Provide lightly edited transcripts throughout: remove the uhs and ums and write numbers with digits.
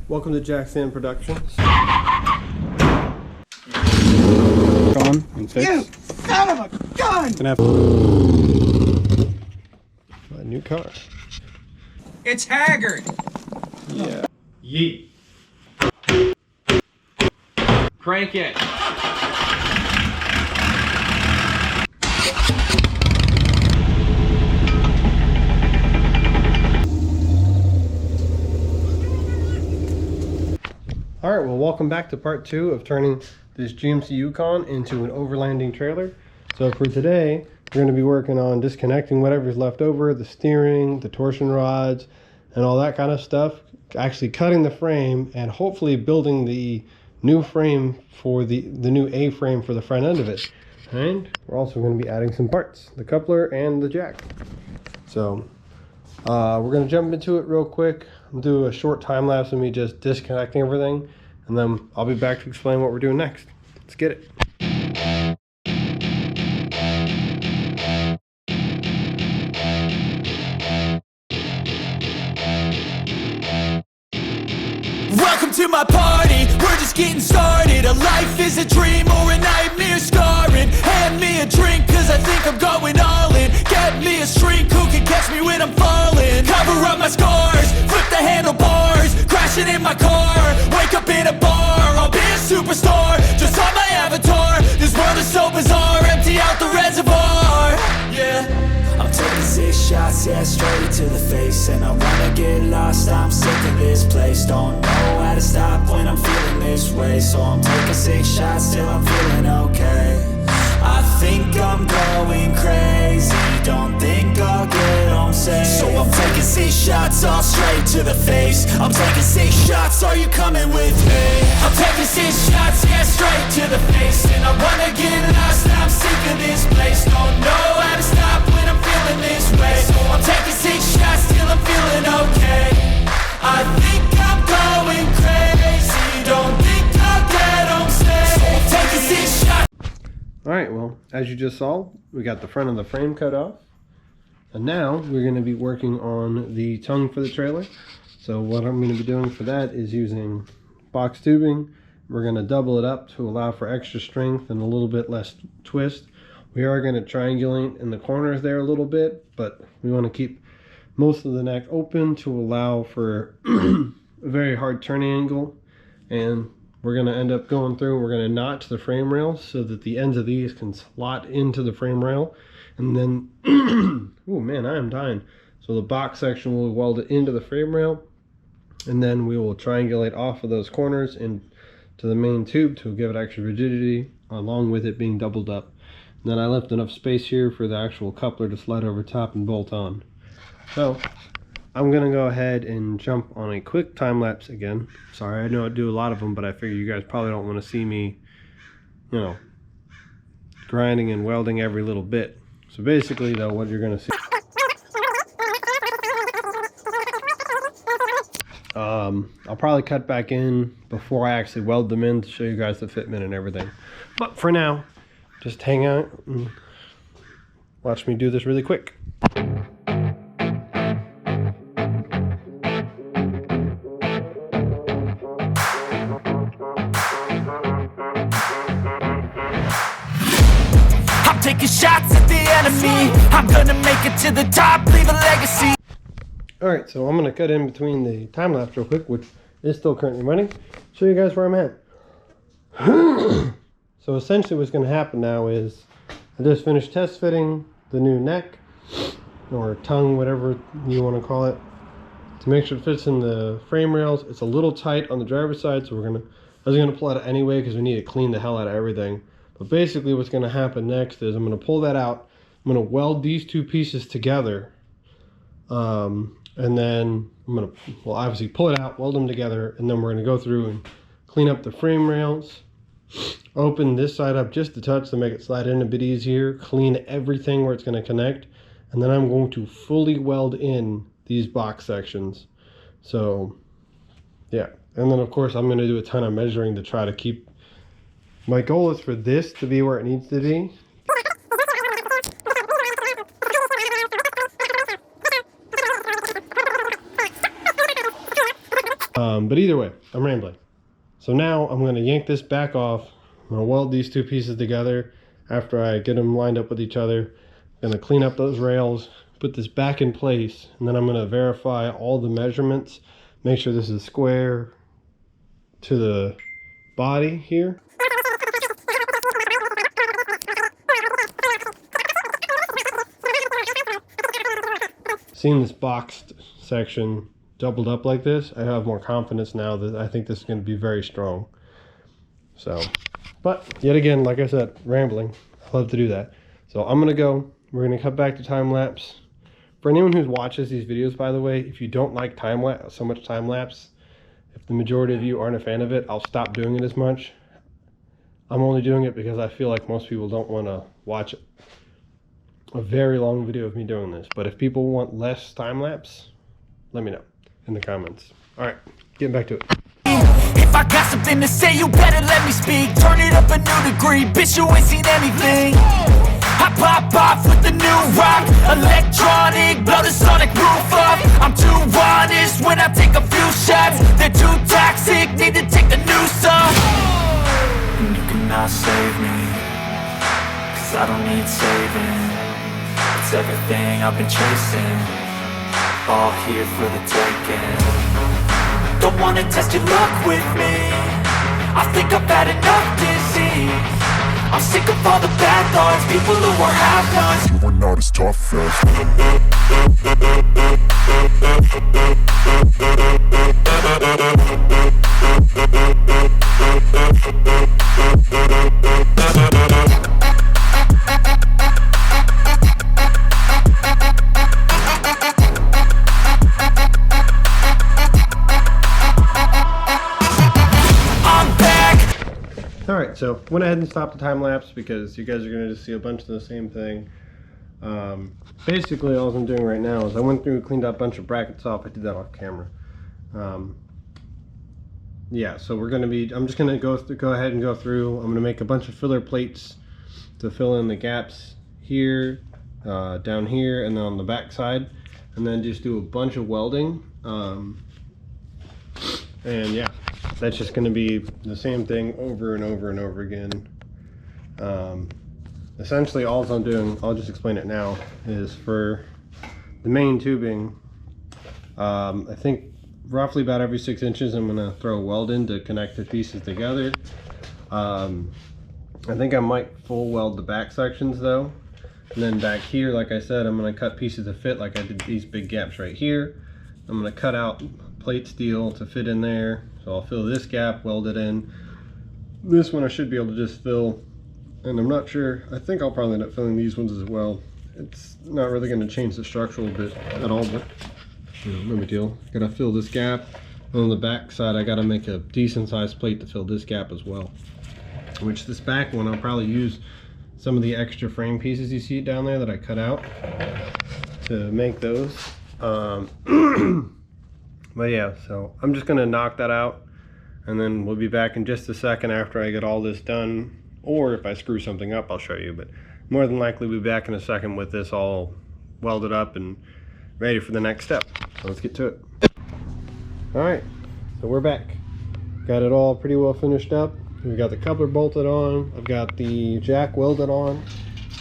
Welcome to Jack Sand Productions. On and fix. You son of a gun! Gonna have a new car. It's Haggard! Yeah. Yeet. Crank it. Alright, well welcome back to part 2 of turning this GMC Yukon into an overlanding trailer. So for today, we're going to be working on disconnecting whatever's left over, the steering, the torsion rods, and all that kind of stuff. Actually cutting the frame and hopefully building the new frame for the new A-frame for the front end of it. And we're also going to be adding some parts, the coupler and the jack. So we're going to jump into it real quick. I'll do a short time lapse of me just disconnecting everything, and then I'll be back to explain what we're doing next. Let's get it. Welcome to my party, we're just getting started. A life is a dream or a nightmare scarring. Hand me a drink cause I think I'm going all in. Get me a shrink who can catch me when I'm falling. Cover up my scars, flip the handlebars. Crashing in my car, wake up in a bar. I'll be a superstar, just on my avatar. This world is so bizarre, empty out the reservoir. Yeah, I'm taking 6 shots, yeah, straight to the face. And I wanna get lost, I'm sick of this place. Don't know how to stop when I'm feeling this way. So I'm taking 6 shots till I'm feeling okay. I think I'm going crazy, don't think I'll get home safe. So I'm taking 6 shots all straight to the face. I'm taking 6 shots, are you coming with me? I'm taking 6 shots, yeah, straight to the face. And I wanna get lost, I'm sick of this place. Don't know how to stop when I'm feeling this way. So I'm taking 6 shots till I'm feeling okay. I think I'm going crazy, don't think I'll get home safe. So I'm taking 6 shots. Alright, well, as you just saw, we got the front of the frame cut off. And now we're going to be working on the tongue for the trailer. So what I'm going to be doing for that is using box tubing. We're going to double it up to allow for extra strength and a little bit less twist. We are going to triangulate in the corners there a little bit, but we want to keep most of the neck open to allow for a very hard turning angle. And we're going to end up going through, we're going to notch the frame rails so that the ends of these can slot into the frame rail. And then, oh man, I am dying. So the box section will weld it into the frame rail. And then we will triangulate off of those corners into the main tube to give it extra rigidity, along with it being doubled up. And then I left enough space here for the actual coupler to slide over top and bolt on. So I'm gonna go ahead and jump on a quick time lapse again. Sorry, I know I do a lot of them, but I figure you guys probably don't want to see me, you know, grinding and welding every little bit. So basically though, what you're gonna see, I'll probably cut back in before I actually weld them in to show you guys the fitment and everything. But for now, just hang out and watch me do this really quick. Taking shots at the enemy. I'm gonna make it to the top, leave a legacy. Alright, so I'm gonna cut in between the time lapse real quick, which is still currently running. Show you guys where I'm at. So essentially what's gonna happen now is I just finished test fitting the new neck or tongue, whatever you want to call it, to make sure it fits in the frame rails. It's a little tight on the driver's side, so I was gonna pull it out anyway because we need to clean the hell out of everything. But basically what's going to happen next is I'm going to pull that out. I'm going to weld these two pieces together. And then I'm going to, well, obviously pull it out, weld them together, and then we're going to go through and clean up the frame rails. Open this side up just a touch to make it slide in a bit easier. Clean everything where it's going to connect. And then I'm going to fully weld in these box sections. So, yeah. And then of course I'm going to do a ton of measuring to try to keep. My goal is for this to be where it needs to be. But either way, I'm rambling. So now I'm going to yank this back off. I'm going to weld these two pieces together after I get them lined up with each other. I'm going to clean up those rails, put this back in place, and then I'm going to verify all the measurements, make sure this is square to the body here. Seeing this boxed section doubled up like this, I have more confidence now that I think this is going to be very strong. So, but yet again, like I said, rambling. I love to do that. So I'm going to go. We're going to cut back to time lapse. For anyone who watches these videos, by the way, if you don't like so much time lapse, if the majority of you aren't a fan of it, I'll stop doing it as much. I'm only doing it because I feel like most people don't want to watch a very long video of me doing this. But if people want less time lapse, let me know in the comments. All right, getting back to it. If I got something to say, you better let me speak. Turn it up a new degree, bitch, you ain't seen anything. I pop off with the new rock, electronic, blow the sonic roof off. I'm too honest when I take a few shots. They're too toxic, need to take the noose off. And you cannot save me, cause I don't need saving. It's everything I've been chasing, all here for the taking. Don't wanna test your luck with me, I think I've had enough disease. I'm sick of all the bad thoughts, people who are half-nots. You are not as tough Alright, so went ahead and stopped the time lapse because you guys are going to just see a bunch of the same thing. Basically all I'm doing right now is I went through and cleaned up a bunch of brackets off. I did that off camera. Yeah, so we're going to be, I'm just going to go ahead and go through. I'm going to make a bunch of filler plates to fill in the gaps here, down here, and then on the back side, and then just do a bunch of welding. And yeah, that's just going to be the same thing over and over and over again. Essentially all I'm doing, I'll just explain it now, is for the main tubing, I think roughly about every 6 inches I'm going to throw a weld in to connect the pieces together. I think I might full weld the back sections though, and then back here, like I said, I'm going to cut pieces to fit, like I did these big gaps right here. I'm going to cut out plate steel to fit in there, so I'll fill this gap, weld it in. This one I should be able to just fill, and I'm not sure, I think I'll probably end up filling these ones as well. It's not really going to change the structural bit at all, but you know, no big deal. Gotta fill this gap. On the back side I gotta make a decent sized plate to fill this gap as well, which this back one I'll probably use some of the extra frame pieces you see down there that I cut out to make those. But yeah, so I'm just gonna knock that out, and then we'll be back in just a second after I get all this done, or if I screw something up I'll show you, but more than likely we'll be back in a second with this all welded up and ready for the next step. So let's get to it. Alright, so we're back. Got it all pretty well finished up. We've got the coupler bolted on, I've got the jack welded on,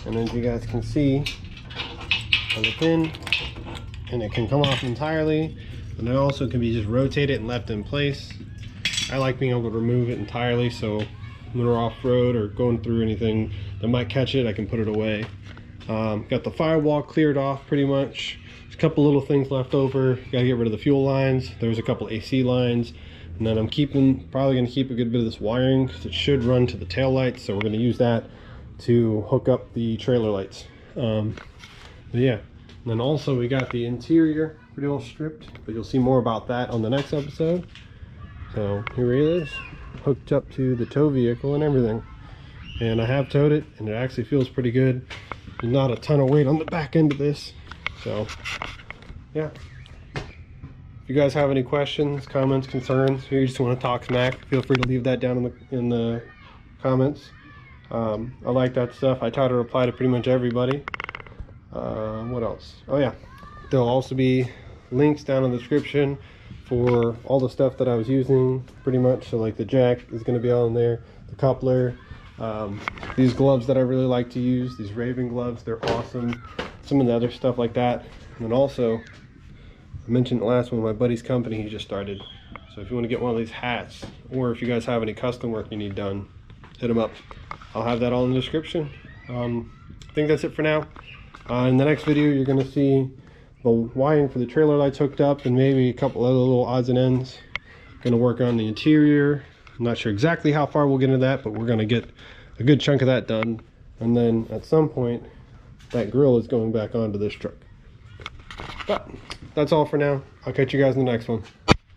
and as you guys can see on the pin, and it can come off entirely, and it also can be just rotated and left in place. I like being able to remove it entirely, so when we're off-road or going through anything that might catch it, I can put it away. Got the firewall cleared off pretty much. There's a couple little things left over. Gotta get rid of the fuel lines. There's a couple AC lines, and then I'm probably gonna keep a good bit of this wiring because it should run to the tail lights, so we're gonna use that to hook up the trailer lights. But yeah, and then also we got the interior pretty well stripped, but you'll see more about that on the next episode. So here it is, hooked up to the tow vehicle and everything, and I have towed it and it actually feels pretty good. There's not a ton of weight on the back end of this, so yeah. If you guys have any questions, comments, concerns, or you just want to talk smack, feel free to leave that down in the comments. I like that stuff. I try to reply to pretty much everybody. What else? Oh yeah, there'll also be links down in the description for all the stuff that I was using pretty much. So like the jack is going to be on there, the coupler, these gloves that I really like to use, these Raven gloves, they're awesome. Some of the other stuff like that. And then also, I mentioned the last one, my buddy's company he just started. So if you want to get one of these hats, or if you guys have any custom work you need done, hit them up. I'll have that all in the description. I think that's it for now. In the next video, you're going to see the wiring for the trailer lights hooked up, and maybe a couple other little odds and ends. Going to work on the interior. I'm not sure exactly how far we'll get into that, but we're going to get a good chunk of that done. And then at some point, that grill is going back onto this truck. But that's all for now. I'll catch you guys in the next one.